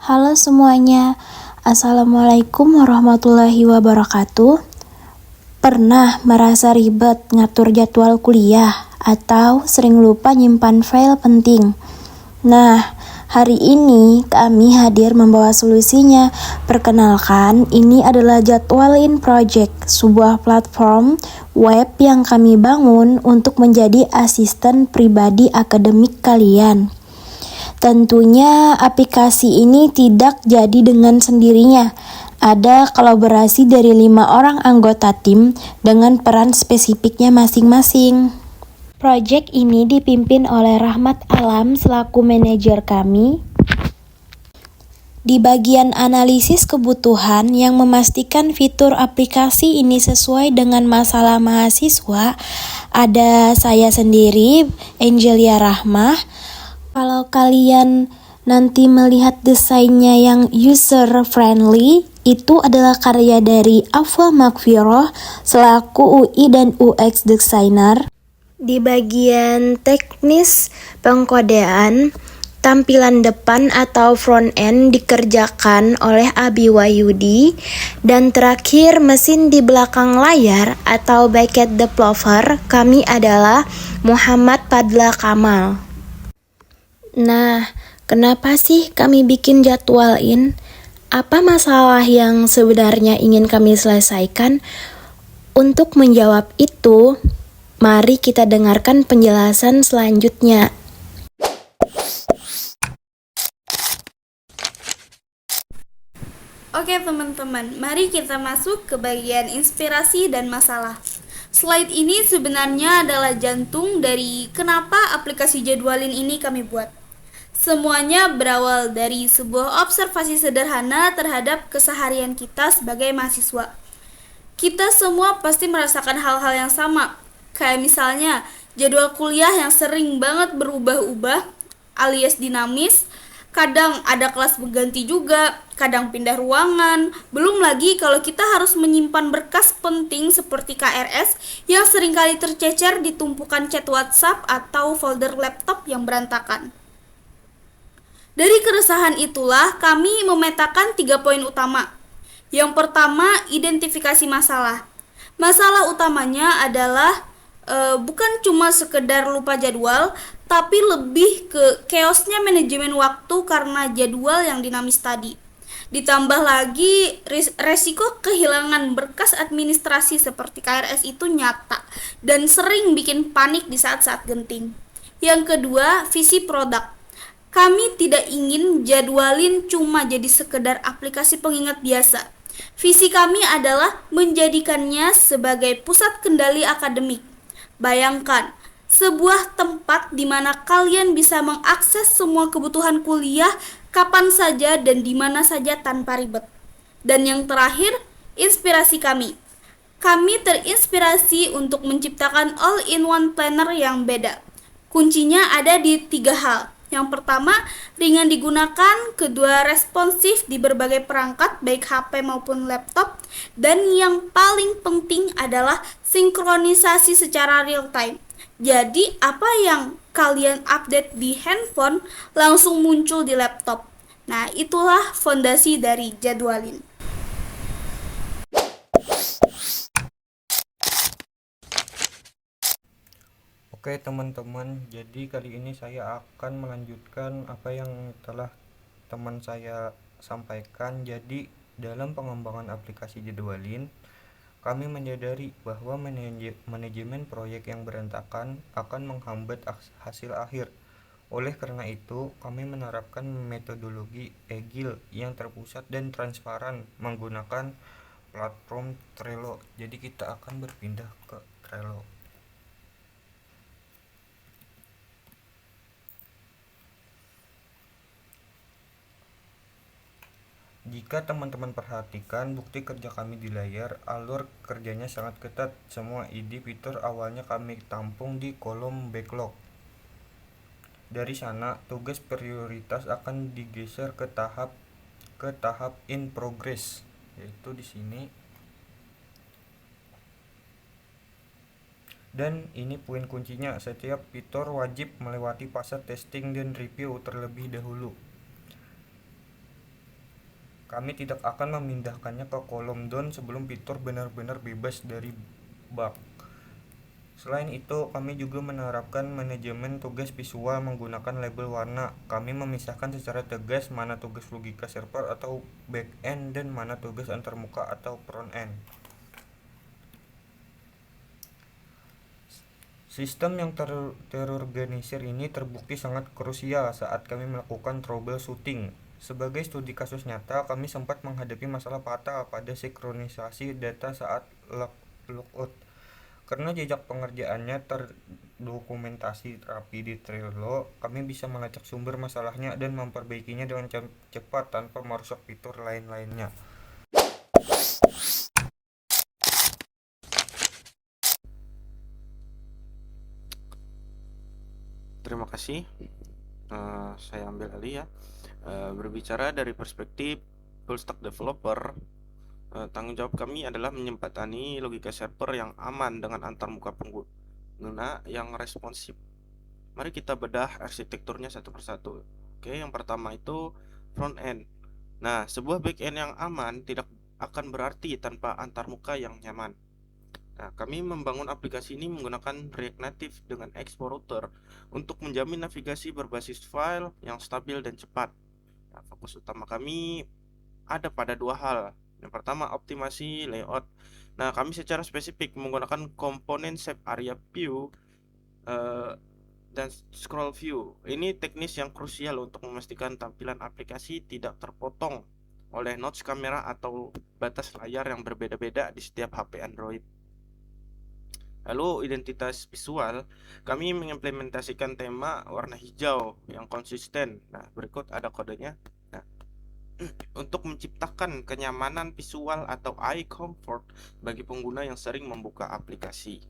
Halo semuanya, Assalamualaikum warahmatullahi wabarakatuh. Pernah merasa ribet ngatur jadwal kuliah atau sering lupa nyimpan file penting? Nah, hari ini kami hadir membawa solusinya. Perkenalkan, ini adalah Jadwalin Project, sebuah platform web yang kami bangun untuk menjadi asisten pribadi akademik kalian. Tentunya aplikasi ini tidak jadi dengan sendirinya. Ada kolaborasi dari 5 orang anggota tim dengan peran spesifiknya masing-masing. Project ini dipimpin oleh Rahmat Alam selaku manajer kami. Di bagian analisis kebutuhan yang memastikan fitur aplikasi ini sesuai dengan masalah mahasiswa, ada saya sendiri, Angelia Rahmah. Kalau kalian nanti melihat desainnya yang user-friendly, itu adalah karya dari Afwa Makfiroh selaku UI dan UX designer. Di bagian teknis pengkodean, tampilan depan atau front end dikerjakan oleh Abi Wahyudi, dan terakhir mesin di belakang layar atau backend developer kami adalah Muhammad Padla Kamal. Nah, kenapa sih kami bikin Jadwalin? Apa masalah yang sebenarnya ingin kami selesaikan? Untuk menjawab itu, mari kita dengarkan penjelasan selanjutnya. Oke teman-teman, mari kita masuk ke bagian inspirasi dan masalah. Slide ini sebenarnya adalah jantung dari kenapa aplikasi Jadwalin ini kami buat. Semuanya berawal dari sebuah observasi sederhana terhadap keseharian kita sebagai mahasiswa. Kita semua pasti merasakan hal-hal yang sama, kayak misalnya jadwal kuliah yang sering banget berubah-ubah alias dinamis. Kadang ada kelas berganti juga, kadang pindah ruangan. Belum lagi kalau kita harus menyimpan berkas penting seperti KRS yang seringkali tercecer di tumpukan chat WhatsApp atau folder laptop yang berantakan. Dari keresahan itulah kami memetakan 3 poin utama. Yang pertama, identifikasi masalah. Masalah utamanya adalah bukan cuma sekedar lupa jadwal, tapi lebih ke chaosnya manajemen waktu karena jadwal yang dinamis tadi. Ditambah lagi resiko kehilangan berkas administrasi seperti KRS itu nyata dan sering bikin panik di saat-saat genting. Yang kedua, visi produk. Kami tidak ingin Jadwalin cuma jadi sekedar aplikasi pengingat biasa. Visi kami adalah menjadikannya sebagai pusat kendali akademik. Bayangkan, sebuah tempat di mana kalian bisa mengakses semua kebutuhan kuliah kapan saja dan di mana saja tanpa ribet. Dan yang terakhir, inspirasi kami. Kami terinspirasi untuk menciptakan all-in-one planner yang beda. Kuncinya ada di 3 hal. Yang pertama, ringan digunakan, kedua responsif di berbagai perangkat baik HP maupun laptop, dan yang paling penting adalah sinkronisasi secara real time. Jadi, apa yang kalian update di handphone langsung muncul di laptop. Nah, itulah fondasi dari Jadwalin. Oke teman-teman, jadi kali ini saya akan melanjutkan apa yang telah teman saya sampaikan. Jadi dalam pengembangan aplikasi Jadwalin, kami menyadari bahwa manajemen proyek yang berantakan akan menghambat hasil akhir. Oleh karena itu, kami menerapkan metodologi Agile yang terpusat dan transparan menggunakan platform Trello. Jadi kita akan berpindah ke Trello. Jika teman-teman perhatikan bukti kerja kami di layar, alur kerjanya sangat ketat. Semua ide fitur awalnya kami tampung di kolom backlog. Dari sana, tugas prioritas akan digeser ke tahap in progress, yaitu di sini. Dan ini poin kuncinya, setiap fitur wajib melewati fase testing dan review terlebih dahulu. Kami tidak akan memindahkannya ke kolom down sebelum fitur benar-benar bebas dari bug. Selain itu, kami juga menerapkan manajemen tugas visual menggunakan label warna. Kami memisahkan secara tegas mana tugas logika server atau back-end dan mana tugas antarmuka atau front-end. Sistem yang terorganisir ini terbukti sangat krusial saat kami melakukan troubleshooting. Sebagai studi kasus nyata, kami sempat menghadapi masalah fatal pada sinkronisasi data saat logout. Karena jejak pengerjaannya terdokumentasi rapi di Trello, kami bisa melacak sumber masalahnya dan memperbaikinya dengan cepat tanpa merusak fitur lain-lainnya. Terima kasih. Saya ambil alih ya. Berbicara dari perspektif full stack developer, tanggung jawab kami adalah menyembatani logika server yang aman dengan antarmuka pengguna yang responsif. Mari kita bedah arsitekturnya satu persatu. Oke, yang pertama itu front end. Nah, sebuah back end yang aman tidak akan berarti tanpa antarmuka yang nyaman. Nah, kami membangun aplikasi ini menggunakan React Native dengan Expo Router untuk menjamin navigasi berbasis file yang stabil dan cepat. Nah, fokus utama kami ada pada dua hal. Yang pertama, optimasi layout. Nah, kami secara spesifik menggunakan komponen shape area view dan scroll view. Ini teknis yang krusial untuk memastikan tampilan aplikasi tidak terpotong oleh notch kamera atau batas layar yang berbeda-beda di setiap HP Android. Lalu identitas visual, kami mengimplementasikan tema warna hijau yang konsisten. Nah, berikut ada kodenya. Nah, untuk menciptakan kenyamanan visual atau eye comfort bagi pengguna yang sering membuka aplikasi.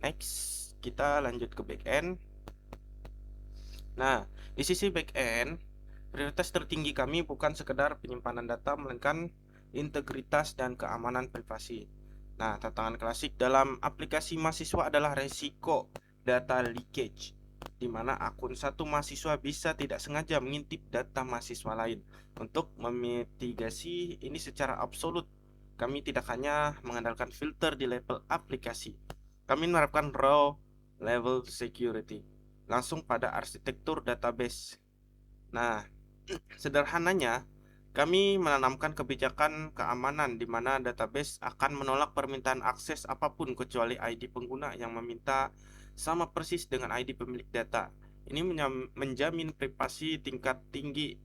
Next, kita lanjut ke backend. Nah, di sisi backend, prioritas tertinggi kami bukan sekedar penyimpanan data, melainkan integritas dan keamanan privasi. Nah, tantangan klasik dalam aplikasi mahasiswa adalah resiko data leakage, di mana akun satu mahasiswa bisa tidak sengaja mengintip data mahasiswa lain. Untuk memitigasi ini secara absolut, kami tidak hanya mengandalkan filter di level aplikasi, kami menerapkan row level security langsung pada arsitektur database. Nah, sederhananya, kami menanamkan kebijakan keamanan di mana database akan menolak permintaan akses apapun kecuali ID pengguna yang meminta sama persis dengan ID pemilik data. Ini menjamin privasi tingkat tinggi.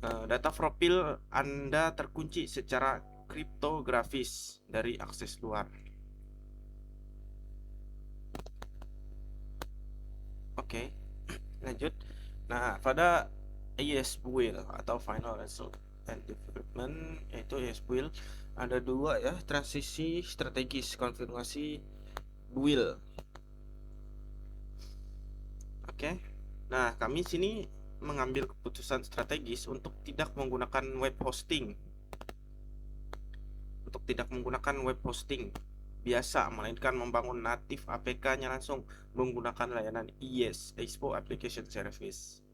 Data profil Anda terkunci secara kriptografis dari akses luar. Oke, lanjut. Nah, pada ESBuild atau Final Result and Development, yaitu ESBuild, ada dua ya, transisi strategis konfigurasi build. Oke. Nah, kami sini mengambil keputusan strategis untuk tidak menggunakan web hosting. Biasa, melainkan membangun natif APK-nya langsung menggunakan layanan ES, Expo Application Service.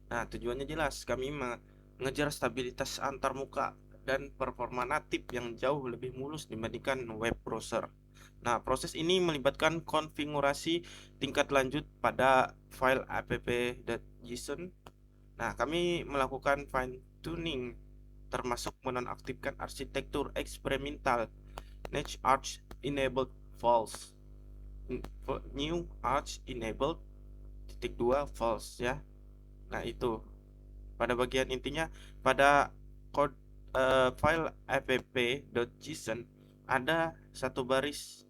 Nah, tujuannya jelas, kami mengejar stabilitas antarmuka dan performa natif yang jauh lebih mulus dibandingkan web browser. Nah, proses ini melibatkan konfigurasi tingkat lanjut pada file app.json. Nah, kami melakukan fine tuning termasuk menonaktifkan arsitektur eksperimental Next Arch Enabled False, New Arch Enabled (2) false ya. Nah, itu pada bagian intinya pada file app.json ada satu baris.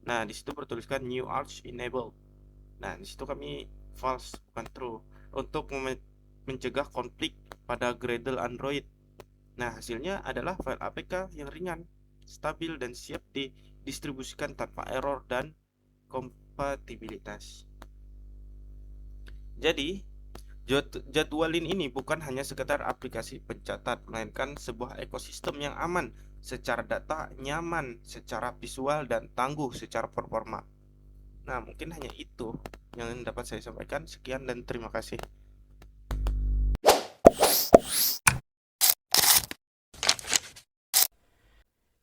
Nah, di situ bertuliskan New Arch Enabled. Nah, di situ kami false bukan true untuk mencegah konflik pada Gradle Android. Nah, hasilnya adalah file APK yang ringan, stabil dan siap didistribusikan tanpa error dan kompatibilitas. Jadi, Jadwalin ini bukan hanya sekedar aplikasi pencatat, melainkan sebuah ekosistem yang aman secara data, nyaman secara visual, dan tangguh secara performa. Nah, mungkin hanya itu yang dapat saya sampaikan. Sekian dan terima kasih.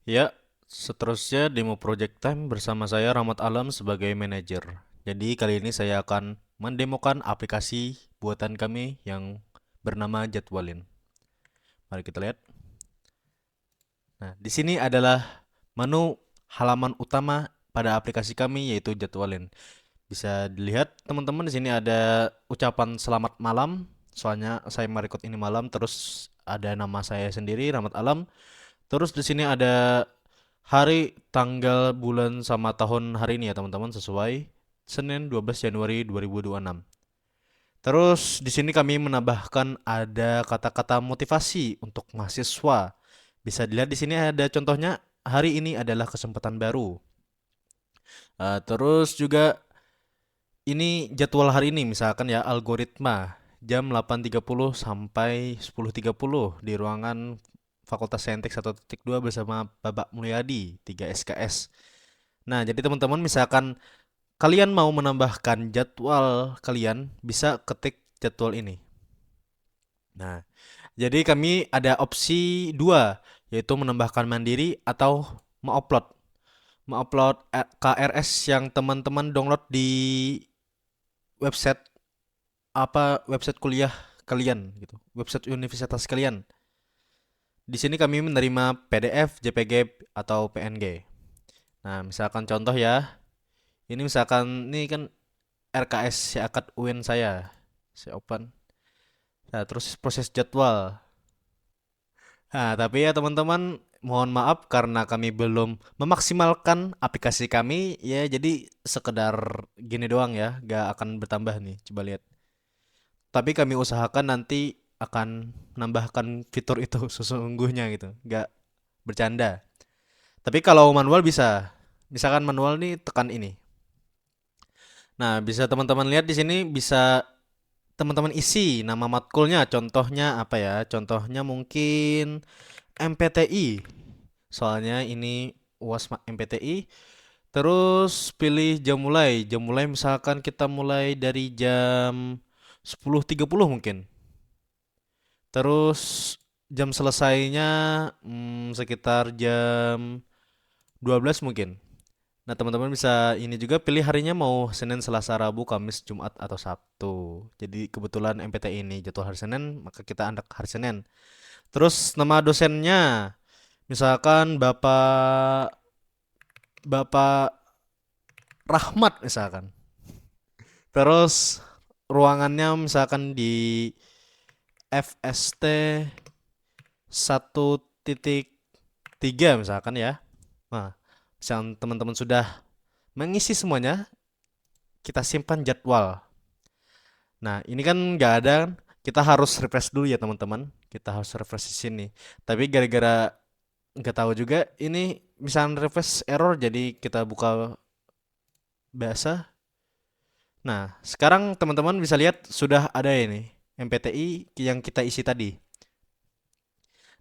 Ya, seterusnya demo project time bersama saya Rahmat Alam sebagai manajer. Jadi kali ini saya akan mendemokan aplikasi buatan kami yang bernama Jadwalin. Mari kita lihat. Nah, di sini adalah menu halaman utama pada aplikasi kami yaitu Jadwalin. Bisa dilihat teman-teman di sini ada ucapan selamat malam. Soalnya saya merecord ini malam, terus ada nama saya sendiri Rahmat Alam. Terus di sini ada hari, tanggal, bulan sama tahun hari ini ya teman-teman sesuai Senin 12 Januari 2026. Terus di sini kami menambahkan ada kata-kata motivasi untuk mahasiswa. Bisa dilihat di sini ada contohnya, hari ini adalah kesempatan baru. Terus juga ini jadwal hari ini misalkan ya, algoritma jam 8.30 sampai 10.30 di ruangan Fakultas Saintek 1.2 bersama Babak Mulyadi 3 SKS. Nah, jadi teman-teman misalkan kalian mau menambahkan jadwal kalian, bisa ketik jadwal ini. Nah, jadi kami ada opsi dua, yaitu menambahkan mandiri atau mengupload. Mengupload KRS yang teman-teman download di website website kuliah kalian gitu, website universitas kalian. Di sini kami menerima PDF, JPG atau PNG. Nah, misalkan contoh ya. Ini misalkan ini kan RKS Akad UIN saya open. Nah, terus proses jadwal. Nah, tapi ya teman-teman, mohon maaf karena kami belum memaksimalkan aplikasi kami ya, jadi sekedar gini doang ya, gak akan bertambah nih. Coba lihat. Tapi kami usahakan nanti akan menambahkan fitur itu sesungguhnya gitu, gak bercanda. Tapi kalau manual bisa. Misalkan manual nih tekan ini. Nah, bisa teman-teman lihat di sini, bisa teman-teman isi nama matkulnya. Contohnya apa ya? Contohnya mungkin MPTI. Soalnya ini UAS MPTI. Terus pilih jam mulai. Jam mulai misalkan kita mulai dari jam 10.30 mungkin. Terus jam selesainya sekitar jam 12 mungkin. Nah, teman-teman bisa ini juga pilih harinya mau Senin, Selasa, Rabu, Kamis, Jumat, atau Sabtu. Jadi kebetulan MPT ini jadwal hari Senin, maka kita anak hari Senin. Terus nama dosennya, misalkan Bapak Rahmat misalkan. Terus ruangannya misalkan di FST 1.3 misalkan ya. Nah, misalkan teman-teman sudah mengisi semuanya, kita simpan jadwal. Nah, ini kan nggak ada kan? Kita harus refresh dulu ya teman-teman. Kita harus refresh di sini. Tapi gara-gara nggak tahu juga, ini misalnya refresh error, jadi kita buka biasa. Nah, sekarang teman-teman bisa lihat sudah ada ini MPTI yang kita isi tadi.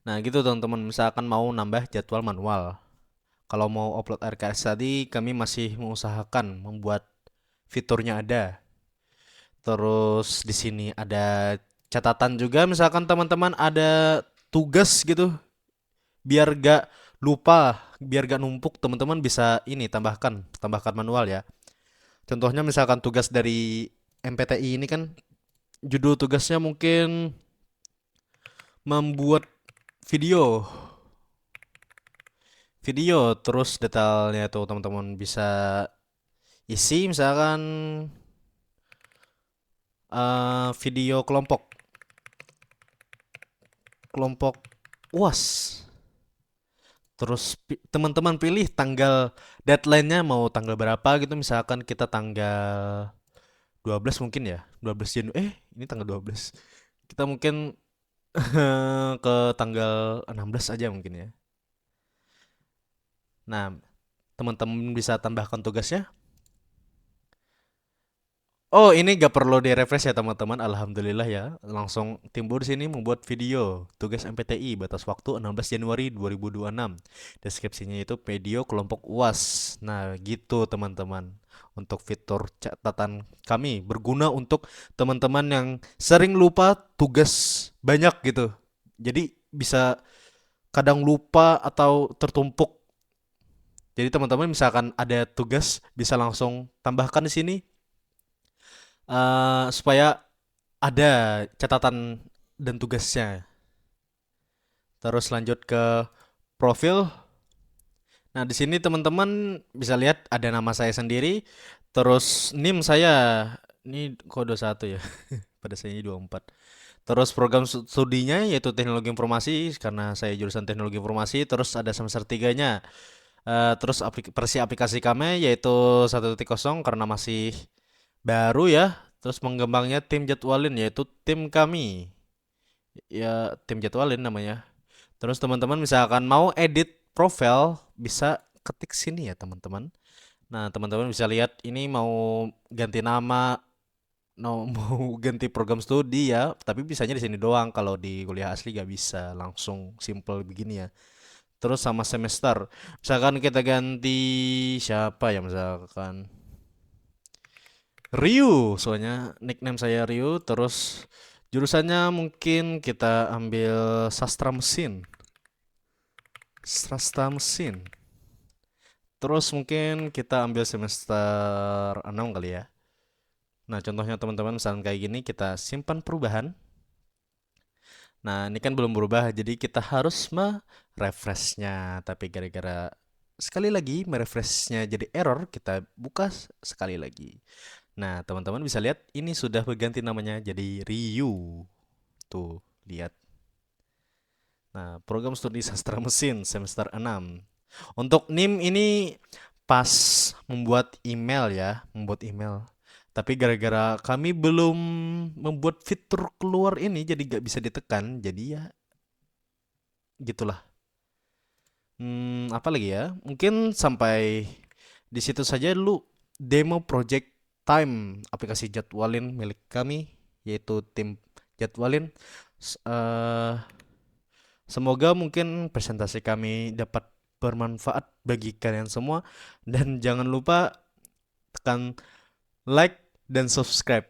Nah, gitu teman-teman. Misalkan mau nambah jadwal manual. Kalau mau upload RKS tadi, kami masih mengusahakan membuat fiturnya ada. Terus di sini ada catatan juga, misalkan teman-teman ada tugas gitu, biar gak lupa, biar gak numpuk, teman-teman bisa ini tambahkan manual ya. Contohnya misalkan tugas dari MPTI ini kan judul tugasnya mungkin membuat video, terus detailnya tuh teman-teman bisa isi misalkan video kelompok UAS. Terus teman-teman pilih tanggal deadline-nya mau tanggal berapa gitu, misalkan kita tanggal 12 mungkin ya, 12 Januari. Ini tanggal 12. Kita mungkin ke tanggal 16 aja mungkin ya. Nah, teman-teman bisa tambahkan tugasnya. Oh, ini gak perlu di-refresh ya teman-teman. Alhamdulillah ya. Langsung timbul di sini membuat video tugas MPTI batas waktu 16 Januari 2026. Deskripsinya itu video kelompok UAS. Nah, gitu teman-teman. Untuk fitur catatan kami berguna untuk teman-teman yang sering lupa tugas banyak gitu. Jadi bisa kadang lupa atau tertumpuk Jadi teman-teman misalkan ada tugas bisa langsung tambahkan di sini supaya ada catatan dan tugasnya. Terus lanjut ke profil. Nah, di sini teman-teman bisa lihat ada nama saya sendiri, terus NIM saya ini kode 1 ya. Pada saya 24. Terus program studinya yaitu teknologi informasi karena saya jurusan teknologi informasi, terus ada semester 3-nya. Terus versi aplikasi kami yaitu 1.0 karena masih baru ya. Terus mengembangnya tim jadwalin yaitu tim kami. Ya, tim jadwalin namanya. Terus teman-teman misalkan mau edit profile bisa ketik sini ya, teman-teman. Nah, teman-teman bisa lihat ini mau ganti nama, mau ganti program studi ya, tapi bisanya di sini doang. Kalau di kuliah asli gak bisa langsung simple begini ya. Terus sama semester. Misalkan kita ganti siapa ya, misalkan Ryu, soalnya nickname saya Ryu. Terus jurusannya mungkin kita ambil sastra mesin. Sastra mesin. Terus mungkin kita ambil semester 6 kali ya. Nah, contohnya teman-teman misalkan kayak gini, kita simpan perubahan. Nah, ini kan belum berubah, jadi kita harus merefreshnya. Tapi gara-gara sekali lagi merefreshnya jadi error, kita buka sekali lagi. Nah, teman-teman bisa lihat ini sudah berganti namanya jadi Ryu. Tuh, lihat. Nah, program studi sastra mesin semester 6. Untuk NIM ini pas membuat email ya, membuat email. Tapi gara-gara kami belum membuat fitur keluar ini, jadi gak bisa ditekan. Jadi ya gitulah. Apa lagi ya? Mungkin sampai di situ saja dulu demo project time aplikasi jadwalin milik kami, yaitu tim jadwalin. Semoga mungkin presentasi kami dapat bermanfaat bagi kalian semua. Dan jangan lupa tekan like dan subscribe.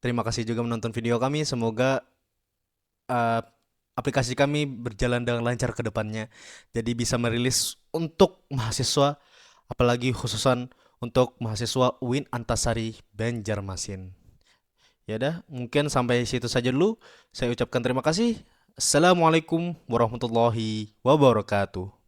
Terima kasih juga menonton video kami. Semoga aplikasi kami berjalan dengan lancar ke depannya. Jadi bisa merilis untuk mahasiswa, apalagi khususan untuk mahasiswa UIN Antasari Banjarmasin. Ya udah, mungkin sampai situ saja dulu. Saya ucapkan terima kasih. Assalamualaikum warahmatullahi wabarakatuh.